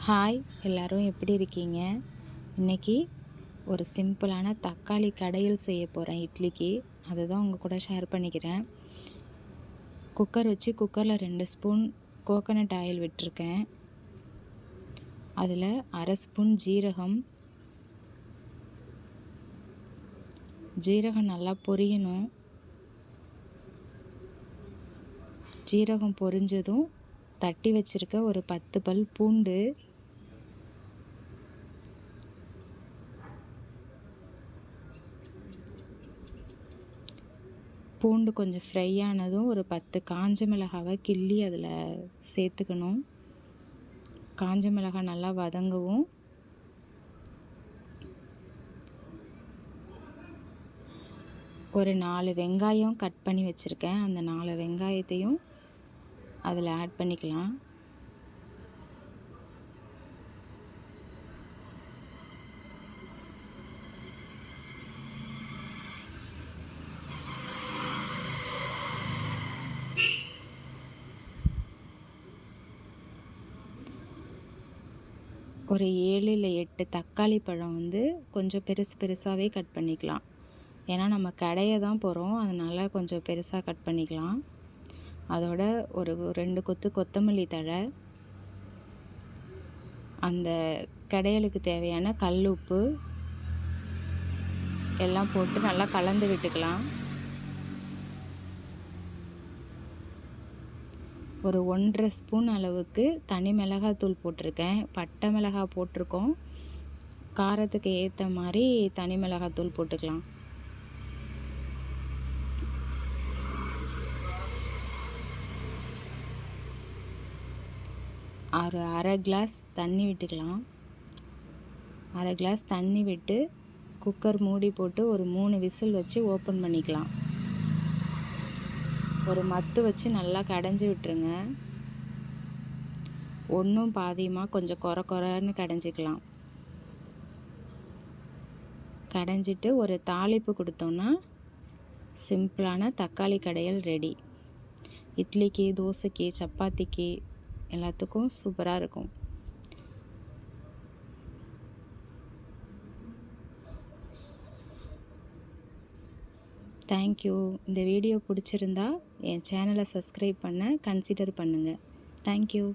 Hi எல்லோரும் எப்படி இருக்கீங்க? இன்றைக்கி ஒரு சிம்பிளான தக்காளி கடையல் செய்ய போகிறேன் இட்லிக்கு. அதை தான் உங்கள் கூட ஷேர் பண்ணிக்கிறேன். குக்கர் வச்சு குக்கரில் 2 ஸ்பூன் கோகனட் ஆயில் விட்டுருக்கேன். அதில் அரை ஸ்பூன் ஜீரகம் நல்லா பொரியணும். ஜீரகம் பொரிஞ்சதும் தட்டி வச்சுருக்க ஒரு 10 பல் பூண்டு, கொஞ்சம் ஃப்ரை ஆனதும் ஒரு 10 காஞ்ச மிளகாவை கிள்ளி அதில் சேர்த்துக்கணும். காஞ்ச மிளகாய் நல்லா வதங்கவும் ஒரு 4 வெங்காயம் கட் பண்ணி வச்சுருக்கேன். அந்த 4 வெங்காயத்தையும் அதில் ஆட் பண்ணிக்கலாம். ஒரு 7 இல்லை 8 தக்காளி பழம் கொஞ்சம் பெருசாகவே கட் பண்ணிக்கலாம். ஏன்னா நம்ம கடைய தான் போகிறோம், அதனால் கொஞ்சம் பெருசாக கட் பண்ணிக்கலாம். அதோட ஒரு 2 கொத்து கொத்தமல்லி தழை, அந்த கடையலுக்கு தேவையான கல் உப்பு எல்லாம் போட்டு நல்லா கலந்து விட்டுக்கலாம். ஒரு 1.5 ஸ்பூன் அளவுக்கு தனி மிளகாத்தூள் போட்டிருக்கேன். பட்டை மிளகாய் போட்டிருக்கோம், காரத்துக்கு ஏற்ற மாதிரி தனி மிளகாத்தூள் போட்டுக்கலாம். ஒரு அரை கிளாஸ் தண்ணி விட்டுக்கலாம். அரை கிளாஸ் தண்ணி விட்டு குக்கர் மூடி போட்டு ஒரு 3 விசில் வச்சு ஓப்பன் பண்ணிக்கலாம். ஒரு மத்து வச்சு நல்லா கடைஞ்சி விட்டுருங்க. ஒன்றும் பாதியமாக கொஞ்சம் கொரன்னு கடைஞ்சிக்கலாம். கடைஞ்சிட்டு ஒரு தாளிப்பு கொடுத்தோன்னா சிம்பிளான தக்காளி கடையல் ரெடி. இட்லிக்கு, தோசைக்கு, சப்பாத்திக்கு எல்லாத்துக்கும் சூப்பராக இருக்கும். தேங்க்யூ. இந்த வீடியோ பிடிச்சிருந்தா என் சேனலை சப்ஸ்கிரைப் பண்ண கன்சிடர் பண்ணுங்கள். தேங்க்யூ.